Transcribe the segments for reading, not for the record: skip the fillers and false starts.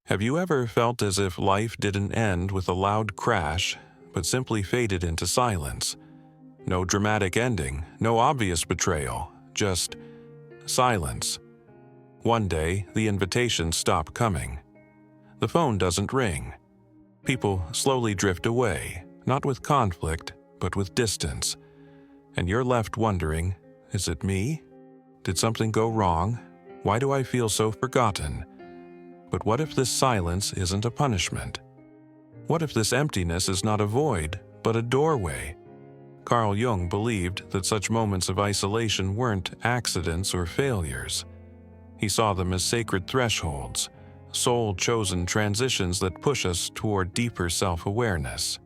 Have you ever felt as if life didn't end with a loud crash, but simply faded into silence? No dramatic ending, no obvious betrayal, just silence. One day, the invitations stop coming. The phone doesn't ring. People slowly drift away, not with conflict, but with distance. And you're left wondering, is it me? Did something go wrong? Why do I feel so forgotten? But what if this silence isn't a punishment? What if this emptiness is not a void, but a doorway? Carl Jung believed that such moments of isolation weren't accidents or failures. He saw them as sacred thresholds, soul-chosen transitions that push us toward deeper self-awareness.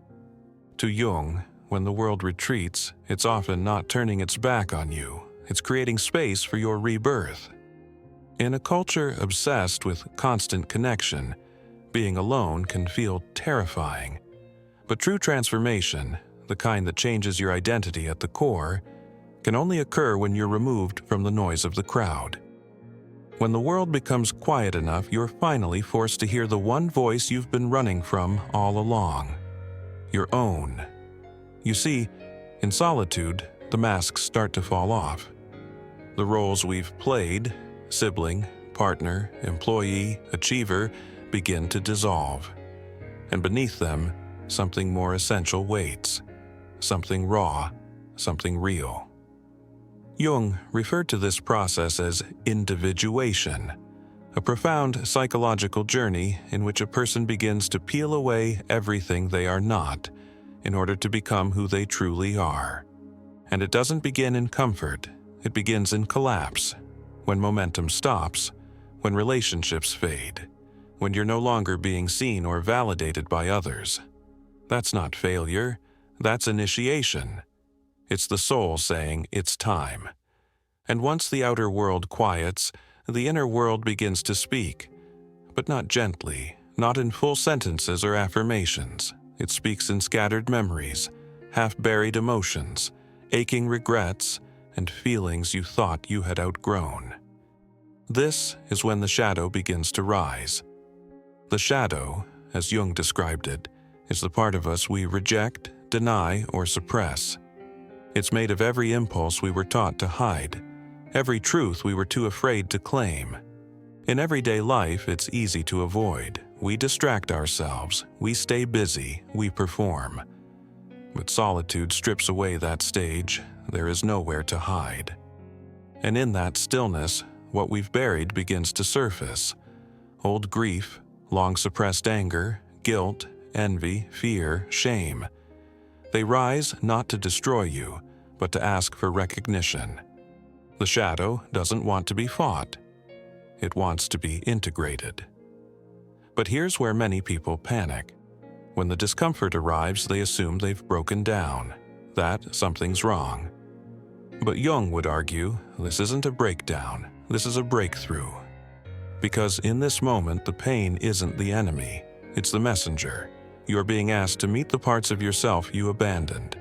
To Jung, when the world retreats, it's often not turning its back on you, it's creating space for your rebirth. In a culture obsessed with constant connection, being alone can feel terrifying. But true transformation, the kind that changes your identity at the core, can only occur when you're removed from the noise of the crowd. When the world becomes quiet enough, you're finally forced to hear the one voice you've been running from all along. Your own. You see, in solitude, the masks start to fall off. The roles we've played, sibling, partner, employee, achiever, begin to dissolve. And beneath them, something more essential waits. Something raw, something real. Jung referred to this process as individuation, a profound psychological journey in which a person begins to peel away everything they are not in order to become who they truly are. And it doesn't begin in comfort, it begins in collapse, when momentum stops, when relationships fade, when you're no longer being seen or validated by others. That's not failure, that's initiation. It's the soul saying it's time. And once the outer world quiets, the inner world begins to speak, but not gently, not in full sentences or affirmations. It speaks in scattered memories, half-buried emotions, aching regrets, and feelings you thought you had outgrown. This is when the shadow begins to rise. The shadow, as Jung described it, is the part of us we reject, deny, or suppress. It's made of every impulse we were taught to hide, every truth we were too afraid to claim. In everyday life, it's easy to avoid. We distract ourselves, we stay busy, we perform. But solitude strips away that stage. There is nowhere to hide. And in that stillness, what we've buried begins to surface. Old grief, long-suppressed anger, guilt, envy, fear, shame. They rise not to destroy you, but to ask for recognition. The shadow doesn't want to be fought. It wants to be integrated. But here's where many people panic. When the discomfort arrives, they assume they've broken down, that something's wrong. But Jung would argue, this isn't a breakdown, this is a breakthrough. Because in this moment, the pain isn't the enemy, it's the messenger. You're being asked to meet the parts of yourself you abandoned,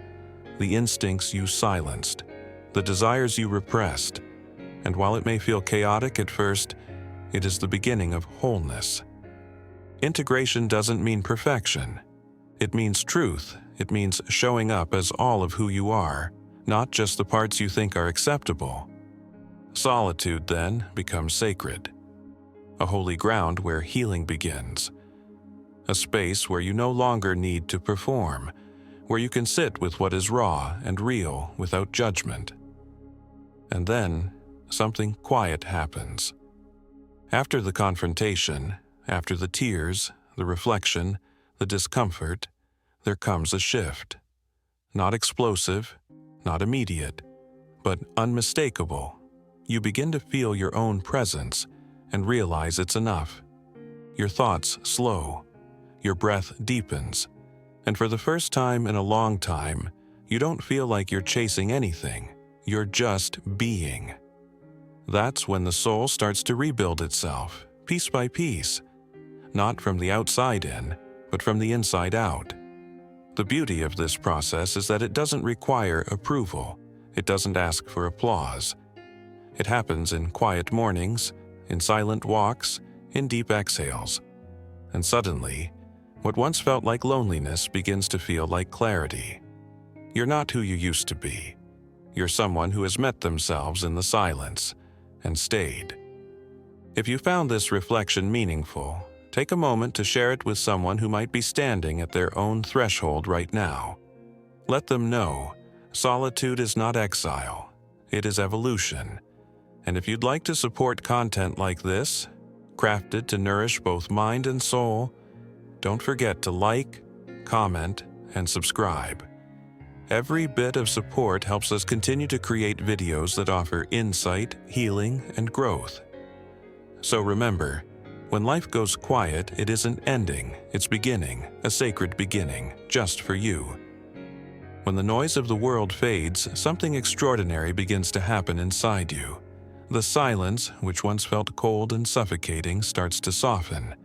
the instincts you silenced, the desires you repressed. And while it may feel chaotic at first, it is the beginning of wholeness. Integration doesn't mean perfection. It means truth. It means showing up as all of who you are, not just the parts you think are acceptable. Solitude, then, becomes sacred. A holy ground where healing begins. A space where you no longer need to perform, where you can sit with what is raw and real without judgment. And then, something quiet happens. After the confrontation, after the tears, the reflection, the discomfort, there comes a shift. Not explosive, not immediate, but unmistakable. You begin to feel your own presence and realize it's enough. Your thoughts slow, your breath deepens, and for the first time in a long time, you don't feel like you're chasing anything, you're just being. That's when the soul starts to rebuild itself, piece by piece, not from the outside in, but from the inside out. The beauty of this process is that it doesn't require approval. It doesn't ask for applause. It happens in quiet mornings, in silent walks, in deep exhales. And suddenly, what once felt like loneliness begins to feel like clarity. You're not who you used to be. You're someone who has met themselves in the silence and stayed. If you found this reflection meaningful, take a moment to share it with someone who might be standing at their own threshold right now. Let them know solitude is not exile, it is evolution. And if you'd like to support content like this, crafted to nourish both mind and soul, don't forget to like, comment, and subscribe. Every bit of support helps us continue to create videos that offer insight, healing, and growth. So remember, when life goes quiet, it isn't ending, it's beginning, a sacred beginning, just for you. When the noise of the world fades, something extraordinary begins to happen inside you. The silence, which once felt cold and suffocating, starts to soften.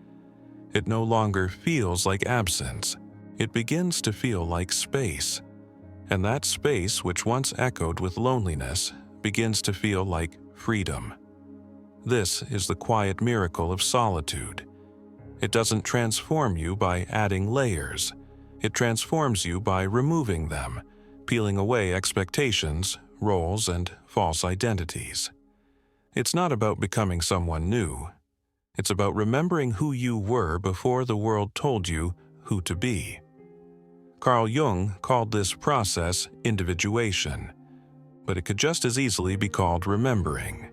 It no longer feels like absence. It begins to feel like space. And that space, which once echoed with loneliness, begins to feel like freedom. This is the quiet miracle of solitude. It doesn't transform you by adding layers. It transforms you by removing them, peeling away expectations, roles, and false identities. It's not about becoming someone new. It's about remembering who you were before the world told you who to be. Carl Jung called this process individuation, but it could just as easily be called remembering.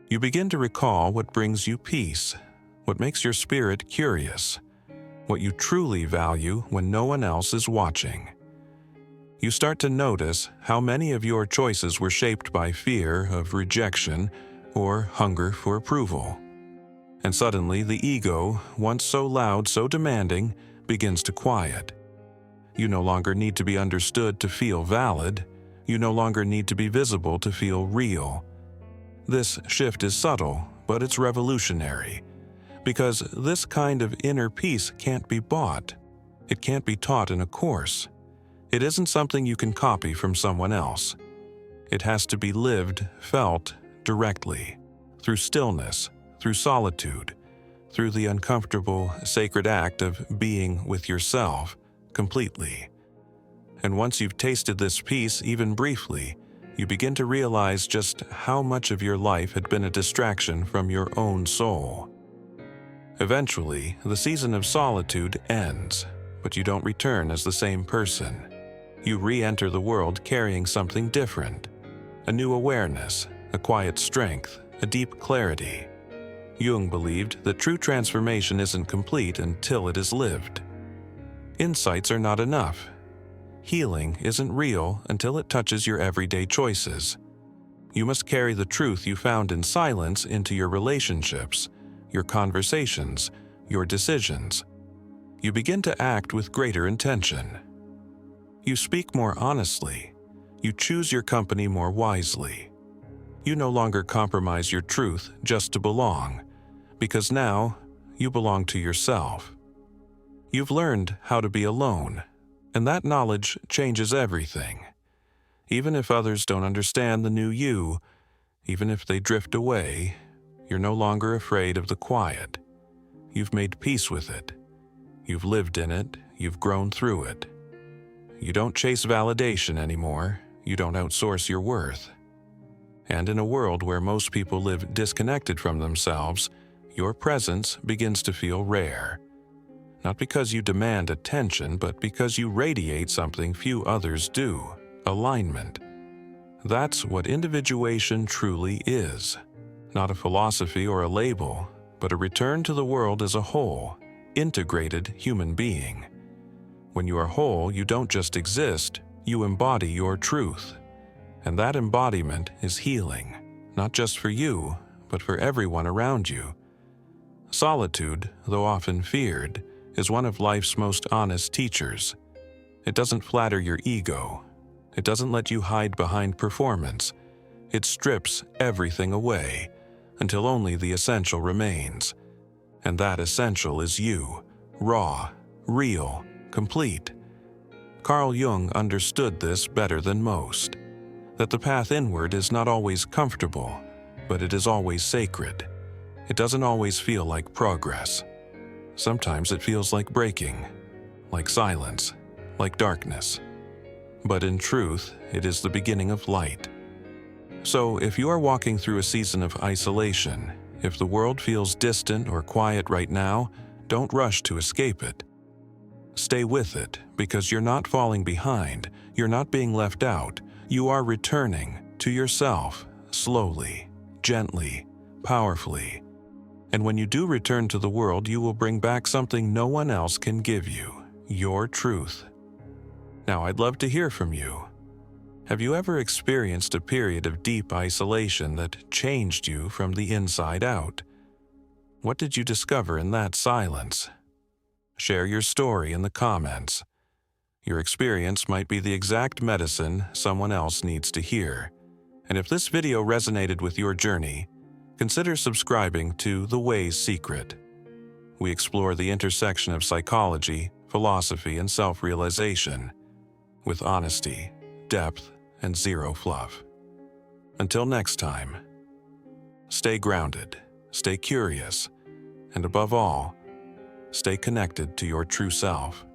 You begin to recall what brings you peace, what makes your spirit curious, what you truly value when no one else is watching. You start to notice how many of your choices were shaped by fear of rejection or hunger for approval. And suddenly the ego, once so loud, so demanding, begins to quiet. You no longer need to be understood to feel valid. You no longer need to be visible to feel real. This shift is subtle, but it's revolutionary, because this kind of inner peace can't be bought. It can't be taught in a course. It isn't something you can copy from someone else. It has to be lived, felt, directly, through stillness, through solitude, through the uncomfortable, sacred act of being with yourself completely. And once you've tasted this peace, even briefly, you begin to realize just how much of your life had been a distraction from your own soul. Eventually, the season of solitude ends, but you don't return as the same person. You re-enter the world carrying something different, a new awareness, a quiet strength, a deep clarity. Jung believed that true transformation isn't complete until it is lived. Insights are not enough. Healing isn't real until it touches your everyday choices. You must carry the truth you found in silence into your relationships, your conversations, your decisions. You begin to act with greater intention. You speak more honestly. You choose your company more wisely. You no longer compromise your truth just to belong, because now you belong to yourself. You've learned how to be alone, and that knowledge changes everything. Even if others don't understand the new you, even if they drift away, you're no longer afraid of the quiet. You've made peace with it. You've lived in it. You've grown through it. You don't chase validation anymore. You don't outsource your worth. And in a world where most people live disconnected from themselves, your presence begins to feel rare. Not because you demand attention, but because you radiate something few others do: alignment. That's what individuation truly is. Not a philosophy or a label, but a return to the world as a whole, integrated human being. When you are whole, you don't just exist, you embody your truth. And that embodiment is healing, not just for you, but for everyone around you. Solitude, though often feared, is one of life's most honest teachers. It doesn't flatter your ego. It doesn't let you hide behind performance. It strips everything away until only the essential remains. And that essential is you, raw, real, complete. Carl Jung understood this better than most, that the path inward is not always comfortable, but it is always sacred. It doesn't always feel like progress. Sometimes it feels like breaking, like silence, like darkness. But in truth, it is the beginning of light. So if you are walking through a season of isolation, if the world feels distant or quiet right now, don't rush to escape it. Stay with it, because you're not falling behind, you're not being left out, you are returning to yourself, slowly, gently, powerfully. And when you do return to the world, you will bring back something no one else can give you, your truth. Now, I'd love to hear from you. Have you ever experienced a period of deep isolation that changed you from the inside out? What did you discover in that silence? Share your story in the comments. Your experience might be the exact medicine someone else needs to hear. And if this video resonated with your journey, consider subscribing to The Way's Secret. We explore the intersection of psychology, philosophy, and self-realization with honesty, depth, and zero fluff. Until next time, stay grounded, stay curious, and above all, stay connected to your true self.